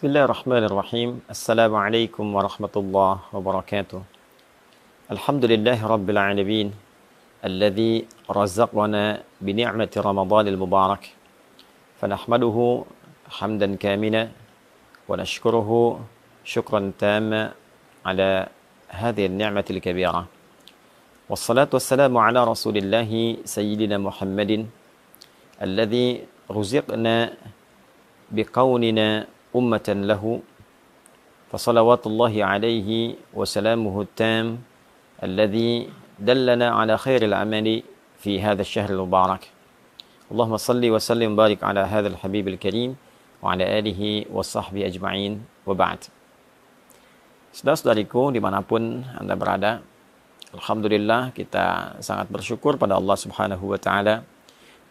Bismillahirrahmanirrahim. Assalamualaikum warahmatullahi wabarakatuh. Alhamdulillahi rabbil alamin. Alladhi razaqana bini'mati Ramadanil mubarak. Fanahmaduhu hamdan kamila wa nashkuruhu syukran tamma ala hadhihi an-ni'matil kabira. Wassalatu wassalamu ala rasulillahi sayyidina Muhammadin alladhi ruziqna biqaunina ummatan lahu fasalawatullahi alaihi wa salamuhu tam alladhi dallana ala khairil amali fi hadha asy-syahril mubarak. Allahumma salli wa sallim barik ala hadzal habibil karim wa ala alihi wa sahbihi ajma'in wa ba'd. Saudara-saudariku dimanapun Anda berada, alhamdulillah kita sangat bersyukur pada Allah Subhanahu wa taala.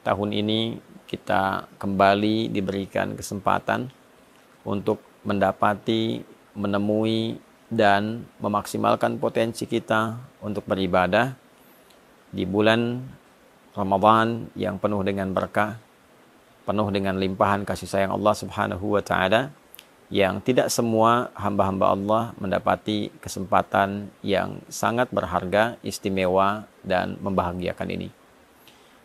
Tahun ini kita kembali diberikan kesempatan untuk mendapati, menemui, dan memaksimalkan potensi kita untuk beribadah di bulan Ramadan yang penuh dengan berkah, penuh dengan limpahan kasih sayang Allah Subhanahu wa taala, yang tidak semua hamba-hamba Allah mendapati kesempatan yang sangat berharga, istimewa, dan membahagiakan ini.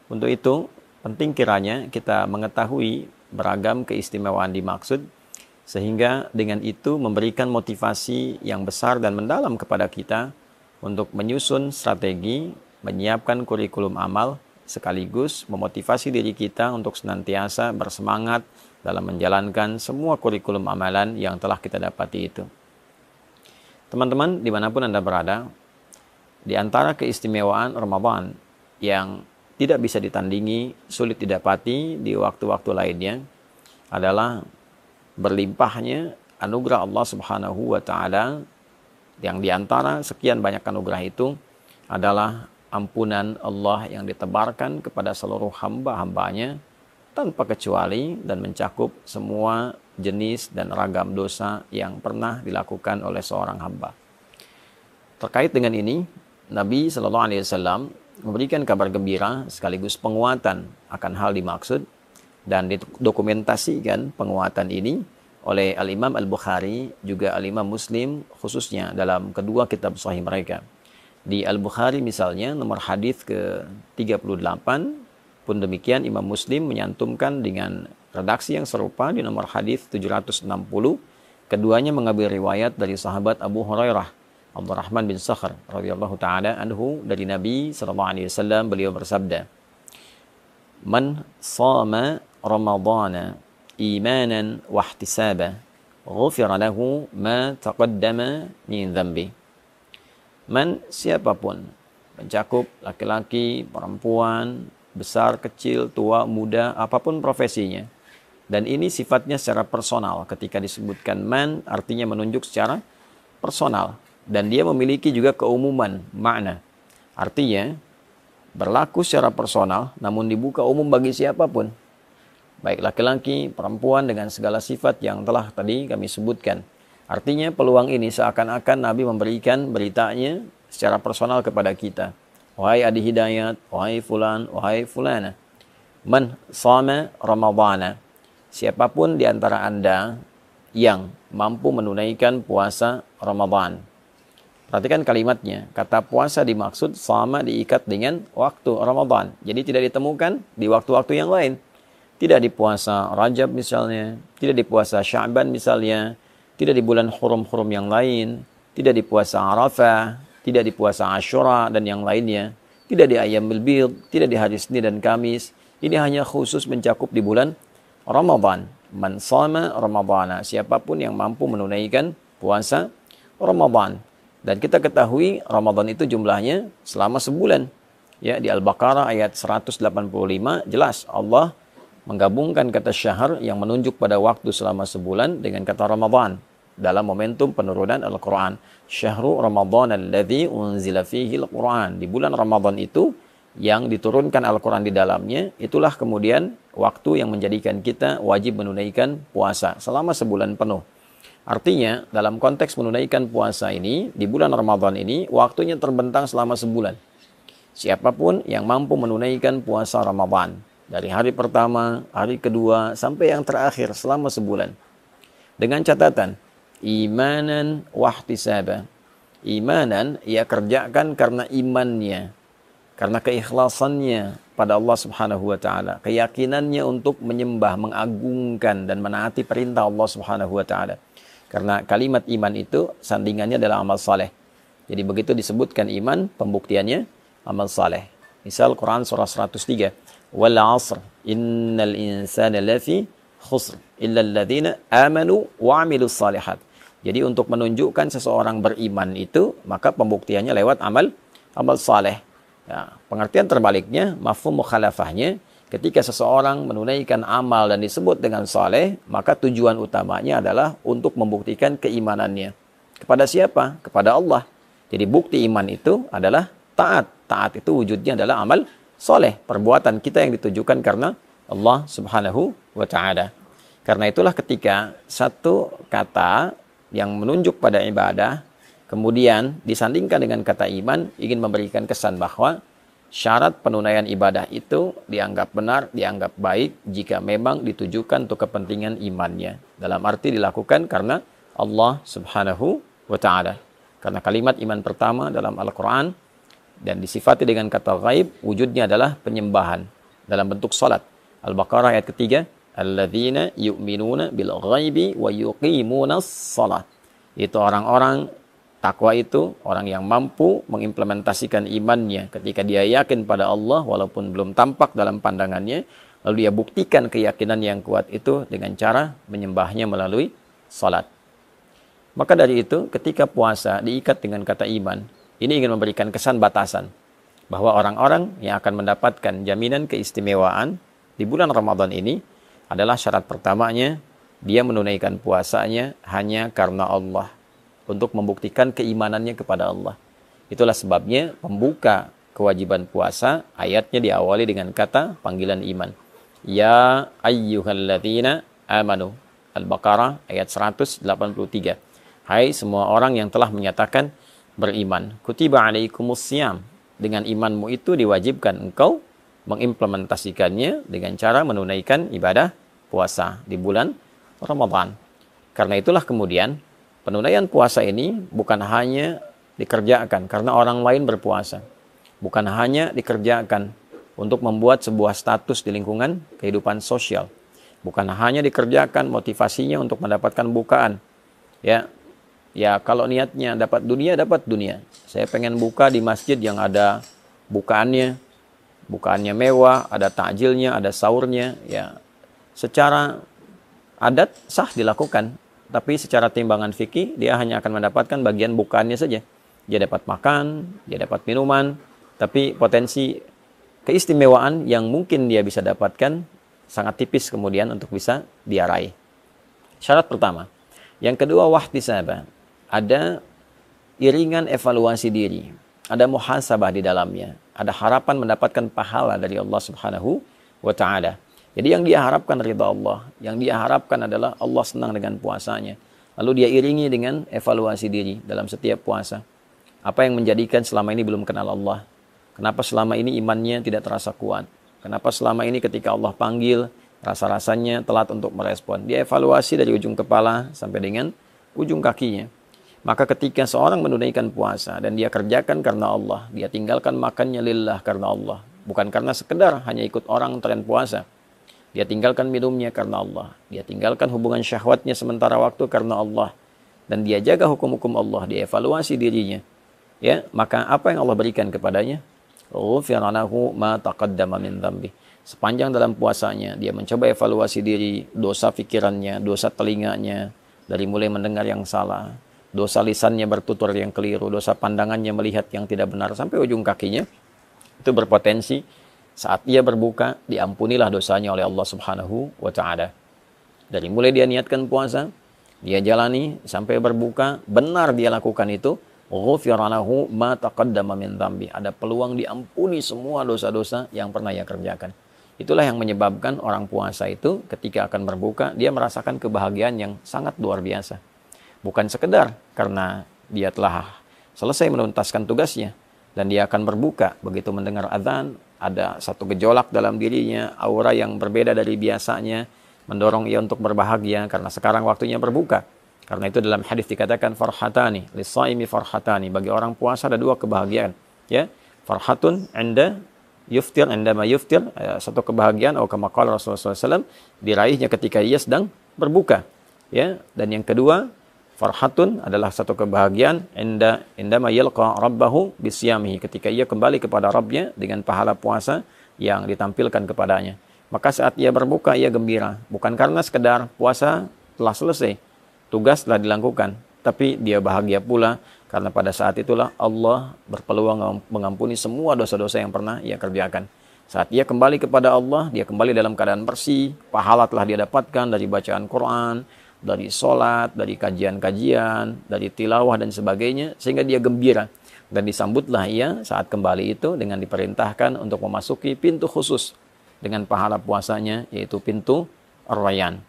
Untuk itu, penting kiranya kita mengetahui beragam keistimewaan dimaksud, sehingga dengan itu memberikan motivasi yang besar dan mendalam kepada kita untuk menyusun strategi, menyiapkan kurikulum amal, sekaligus memotivasi diri kita untuk senantiasa bersemangat dalam menjalankan semua kurikulum amalan yang telah kita dapati itu. Teman-teman, dimanapun Anda berada, di antara keistimewaan Ramadan yang tidak bisa ditandingi, sulit didapati di waktu-waktu lainnya adalah berlimpahnya anugerah Allah Subhanahu wa taala, yang diantara sekian banyak anugerah itu adalah ampunan Allah yang ditebarkan kepada seluruh hamba-hambanya tanpa kecuali dan mencakup semua jenis dan ragam dosa yang pernah dilakukan oleh seorang hamba. Terkait dengan ini, Nabi Shallallahu Alaihi Wasallam memberikan kabar gembira sekaligus penguatan akan hal dimaksud, dan didokumentasikan penguatan ini oleh Al-Imam Al-Bukhari juga Al-Imam Muslim, khususnya dalam kedua kitab sahih mereka. Di Al-Bukhari misalnya nomor hadis ke-38, pun demikian Imam Muslim menyantumkan dengan redaksi yang serupa di nomor hadis 760. Keduanya mengambil riwayat dari sahabat Abu Hurairah Abdurrahman bin Sakhr radhiyallahu taala anhu dari Nabi sallallahu alaihi wasallam, beliau bersabda, "Man shama Ramadana imanan wa ihtisaba, ghufira lahu ma taqaddama min dhanbi." Man, siapapun, mencakup laki-laki, perempuan, besar, kecil, tua, muda, apapun profesinya. Dan ini sifatnya secara personal. Ketika disebutkan man, artinya menunjuk secara personal. Dan dia memiliki juga keumuman makna. Artinya, berlaku secara personal, namun dibuka umum bagi siapapun. Baik laki-laki, perempuan, dengan segala sifat yang telah tadi kami sebutkan. Artinya peluang ini seakan-akan Nabi memberikan beritanya secara personal kepada kita. Wahai Adi Hidayat, wahai fulan, wahai fulana. Man shama Ramadana. Siapapun di antara Anda yang mampu menunaikan puasa Ramadan. Perhatikan kalimatnya. Kata puasa dimaksud sama diikat dengan waktu Ramadan. Jadi tidak ditemukan di waktu-waktu yang lain. Tidak di puasa Rajab misalnya, tidak di puasa Sya'ban misalnya, tidak di bulan hurum-hurum yang lain, tidak di puasa Arafah, tidak di puasa Asyura dan yang lainnya, tidak di Ayyamul Bid, tidak di hari Senin dan Kamis. Ini hanya khusus mencakup di bulan Ramadan. Man shama Ramadana, siapapun yang mampu menunaikan puasa Ramadan. Dan kita ketahui Ramadan itu jumlahnya selama sebulan. Ya, di Al-Baqarah ayat 185 jelas Allah menggabungkan kata syahr yang menunjuk pada waktu selama sebulan dengan kata Ramadan dalam momentum penurunan Al-Quran. Syahrul Ramadan alladzi unzila fihi Al-Quran. Di bulan Ramadan itu yang diturunkan Al-Quran di dalamnya, itulah kemudian waktu yang menjadikan kita wajib menunaikan puasa selama sebulan penuh. Artinya dalam konteks menunaikan puasa ini, di bulan Ramadan ini, waktunya terbentang selama sebulan. Siapapun yang mampu menunaikan puasa Ramadan, dari hari pertama, hari kedua, sampai yang terakhir selama sebulan. Dengan catatan imanan wahtisaba. Imanan ia kerjakan karena imannya, karena keikhlasannya pada Allah Subhanahu wa taala, keyakinannya untuk menyembah, mengagungkan dan menaati perintah Allah Subhanahu wa taala. Karena kalimat iman itu sandingannya adalah amal saleh. Jadi begitu disebutkan iman, pembuktiannya amal saleh. Misal Quran surah 103, wal 'asr innal insana lafi khusr illa alladziina amanu wa 'amilus shalihat. Jadi untuk menunjukkan seseorang beriman itu, maka pembuktiannya lewat amal saleh. Ya, pengertian terbaliknya, mafhum mukhalafahnya, ketika seseorang menunaikan amal dan disebut dengan saleh, maka tujuan utamanya adalah untuk membuktikan keimanannya. Kepada siapa? Kepada Allah. Jadi bukti iman itu adalah taat. Taat itu wujudnya adalah amal saleh, perbuatan kita yang ditujukan karena Allah Subhanahu wa taala. Karena itulah ketika satu kata yang menunjuk pada ibadah kemudian disandingkan dengan kata iman, ingin memberikan kesan bahwa syarat penunaian ibadah itu dianggap benar, dianggap baik jika memang ditujukan untuk kepentingan imannya. Dalam arti dilakukan karena Allah Subhanahu wa taala. Karena kalimat iman pertama dalam Al-Qur'an dan disifati dengan kata ghaib, wujudnya adalah penyembahan dalam bentuk salat. Al-Baqarah ayat ketiga, alladzina yu'minuna bil ghaibi wa yuqimunas shalah. Itu orang-orang takwa itu, orang yang mampu mengimplementasikan imannya ketika dia yakin pada Allah walaupun belum tampak dalam pandangannya, lalu dia buktikan keyakinan yang kuat itu dengan cara menyembahnya melalui salat. Maka dari itu ketika puasa diikat dengan kata iman, ini ingin memberikan kesan batasan bahwa orang-orang yang akan mendapatkan jaminan keistimewaan di bulan Ramadan ini adalah syarat pertamanya, dia menunaikan puasanya hanya karena Allah, untuk membuktikan keimanannya kepada Allah. Itulah sebabnya pembuka kewajiban puasa, ayatnya diawali dengan kata panggilan iman. Ya ayyuhalladzina amanu. Al-Baqarah ayat 183. Hai semua orang yang telah menyatakan beriman. Kutiba alaikumusiyam. Dengan imanmu itu diwajibkan engkau mengimplementasikannya dengan cara menunaikan ibadah puasa di bulan Ramadan. Karena itulah kemudian penunaian puasa ini bukan hanya dikerjakan karena orang lain berpuasa. Bukan hanya dikerjakan untuk membuat sebuah status di lingkungan kehidupan sosial. Bukan hanya dikerjakan motivasinya untuk mendapatkan bukaan. Ya kalau niatnya dapat dunia, dapat dunia. Saya pengen buka di masjid yang ada bukaannya mewah, ada takjilnya, ada sahurnya. Ya, secara adat sah dilakukan. Tapi secara timbangan fikih, dia hanya akan mendapatkan bagian bukaannya saja. Dia dapat makan, dia dapat minuman, tapi potensi keistimewaan yang mungkin dia bisa dapatkan sangat tipis kemudian untuk bisa dia raih. Syarat pertama. Yang kedua, wahtisaba. Ada iringan evaluasi diri. Ada muhasabah di dalamnya. Ada harapan mendapatkan pahala dari Allah Subhanahu wa ta'ala. Jadi yang dia harapkan ridha Allah. Yang dia harapkan adalah Allah senang dengan puasanya. Lalu dia iringi dengan evaluasi diri dalam setiap puasa. Apa yang menjadikan selama ini belum kenal Allah? Kenapa selama ini imannya tidak terasa kuat? Kenapa selama ini ketika Allah panggil, rasa-rasanya telat untuk merespon? Dia evaluasi dari ujung kepala sampai dengan ujung kakinya. Maka ketika seorang menunaikan puasa dan dia kerjakan karena Allah, dia tinggalkan makannya lillah karena Allah. Bukan karena sekedar hanya ikut orang tren puasa. Dia tinggalkan minumnya karena Allah. Dia tinggalkan hubungan syahwatnya sementara waktu karena Allah. Dan dia jaga hukum-hukum Allah, dia evaluasi dirinya. Ya, maka apa yang Allah berikan kepadanya? Ghufira lahu ma taqaddama min dzambi. Sepanjang dalam puasanya, dia mencoba evaluasi diri, dosa pikirannya, dosa telinganya, dari mulai mendengar yang salah, dosa lisannya bertutur yang keliru, dosa pandangannya melihat yang tidak benar, sampai ujung kakinya, itu berpotensi saat ia berbuka, diampunilah dosanya oleh Allah Subhanahu wa ta'ala. Dari mulai dia niatkan puasa, dia jalani sampai berbuka, benar dia lakukan itu, ghufira lahu ma taqaddama min dzambi. Ada peluang diampuni semua dosa-dosa yang pernah ia kerjakan. Itulah yang menyebabkan orang puasa itu ketika akan berbuka, dia merasakan kebahagiaan yang sangat luar biasa. Bukan sekedar karena dia telah selesai menuntaskan tugasnya dan dia akan berbuka. Begitu mendengar azan, ada satu gejolak dalam dirinya, aura yang berbeda dari biasanya. mendorong ia untuk berbahagia karena sekarang waktunya berbuka. Karena itu dalam hadis dikatakan farhatani lis-shaimi farhatani, bagi orang puasa ada dua kebahagiaan, ya. Farhatun 'inda yuftir, indama yuftir, satu kebahagiaan atau kama qala Rasulullah SAW, diraihnya ketika ia sedang berbuka, ya. Dan yang kedua, farhatun adalah satu kebahagiaan indama yalqa rabbahu bisyamihi, ketika ia kembali kepada Rabbnya dengan pahala puasa yang ditampilkan kepadanya. Maka saat ia berbuka ia gembira, bukan karena sekedar puasa telah selesai, tugas telah dilakukan, tapi dia bahagia pula karena pada saat itulah Allah berpeluang mengampuni semua dosa-dosa yang pernah ia kerjakan. Saat ia kembali kepada Allah, dia kembali dalam keadaan bersih, pahala telah dia dapatkan dari bacaan Quran, dari sholat, dari kajian-kajian, dari tilawah dan sebagainya, sehingga dia gembira. Dan disambutlah ia saat kembali itu dengan diperintahkan untuk memasuki pintu khusus dengan pahala puasanya, yaitu pintu Ar-Rayyan.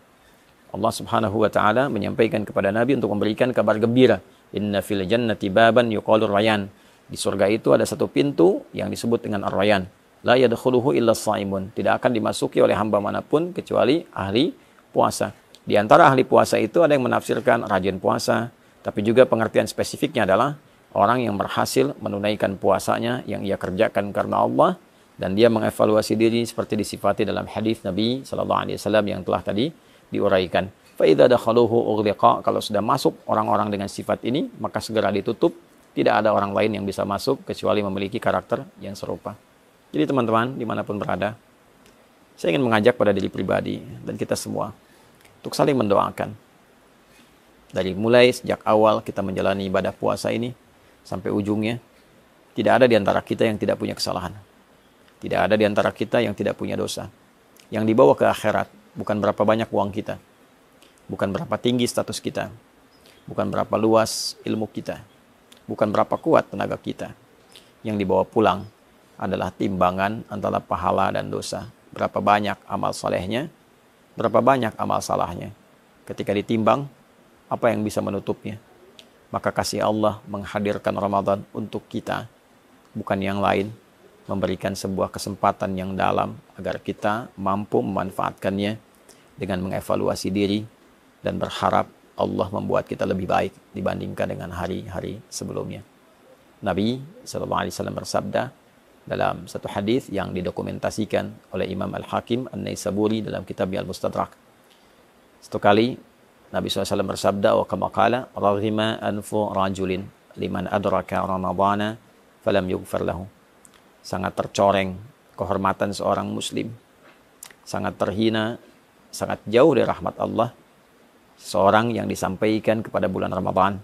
Allah Subhanahu wa taala menyampaikan kepada Nabi untuk memberikan kabar gembira. Inna fil jannati baban yuqalu Rayyan. Di surga itu ada satu pintu yang disebut dengan Ar-Rayyan. La yadkhuluhu illa shaimun. Tidak akan dimasuki oleh hamba manapun kecuali ahli puasa. Di antara ahli puasa itu ada yang menafsirkan rajin puasa, tapi juga pengertian spesifiknya adalah orang yang berhasil menunaikan puasanya yang ia kerjakan karena Allah, dan dia mengevaluasi diri seperti disifati dalam hadis Nabi sallallahu alaihi wasallam yang telah tadi diuraikan. Fa idza dakhaluhu ughliqa, kalau sudah masuk orang-orang dengan sifat ini, maka segera ditutup. Tidak ada orang lain yang bisa masuk kecuali memiliki karakter yang serupa. Jadi teman-teman, dimanapun berada, saya ingin mengajak pada diri pribadi dan kita semua untuk saling mendoakan. Dari mulai sejak awal kita menjalani ibadah puasa ini sampai ujungnya, tidak ada di antara kita yang tidak punya kesalahan. Tidak ada di antara kita yang tidak punya dosa. Yang dibawa ke akhirat bukan berapa banyak uang kita, bukan berapa tinggi status kita, bukan berapa luas ilmu kita, bukan berapa kuat tenaga kita. Yang dibawa pulang adalah timbangan antara pahala dan dosa. Berapa banyak amal salehnya, berapa banyak amal salahnya. Ketika ditimbang, apa yang bisa menutupnya? Maka kasih Allah menghadirkan Ramadan untuk kita, bukan yang lain, memberikan sebuah kesempatan yang dalam agar kita mampu memanfaatkannya dengan mengevaluasi diri dan berharap Allah membuat kita lebih baik dibandingkan dengan hari-hari sebelumnya. Nabi SAW bersabda dalam satu hadis yang didokumentasikan oleh Imam Al-Hakim An-Naisaburi dalam kitabnya Al-Mustadrak. Satu kali Nabi SAW bersabda, wa kama qala raghima anfu rajulin liman adraka ramadhana falam yughfar lahu. Sangat tercoreng kehormatan seorang muslim, sangat terhina, sangat jauh dari rahmat Allah seorang yang disampaikan kepada bulan Ramadan,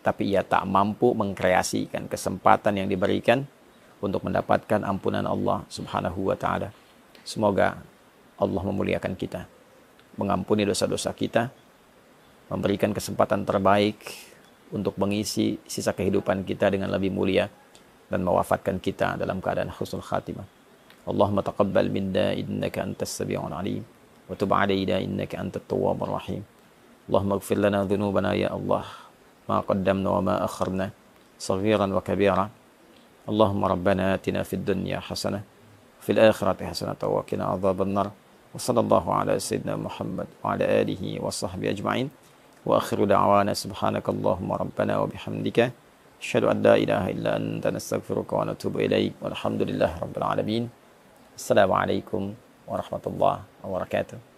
tapi ia tak mampu mengkreasikan kesempatan yang diberikan untuk mendapatkan ampunan Allah Subhanahu wa taala. Semoga Allah memuliakan kita, mengampuni dosa-dosa kita, memberikan kesempatan terbaik untuk mengisi sisa kehidupan kita dengan lebih mulia, dan mewafatkan kita dalam keadaan husnul khatimah. Allahumma taqabbal minna innaka antas sami'ul alim wa tub 'alaina innaka antat tawwabur rahim. Allahumma ighfir lana dhunubana ya Allah, ma qaddamna wa ma akharna, saghiran wa kabira. Allahumma rabbana atina fid dunya hasanah, fil akhirati hasanah wa qina adzaban nar. Wa sallallahu ala sayyidina Muhammad wa ala alihi wa sahbihi ajma'in. Wa akhiru da'wana subhanakallahumma rabbana wa bihamdika asyhadu an la ilaha illa anta nastaghfiruka wa natubu ilaik. Walhamdulillahi rabbil alamin. Assalamualaikum warahmatullahi wabarakatuh.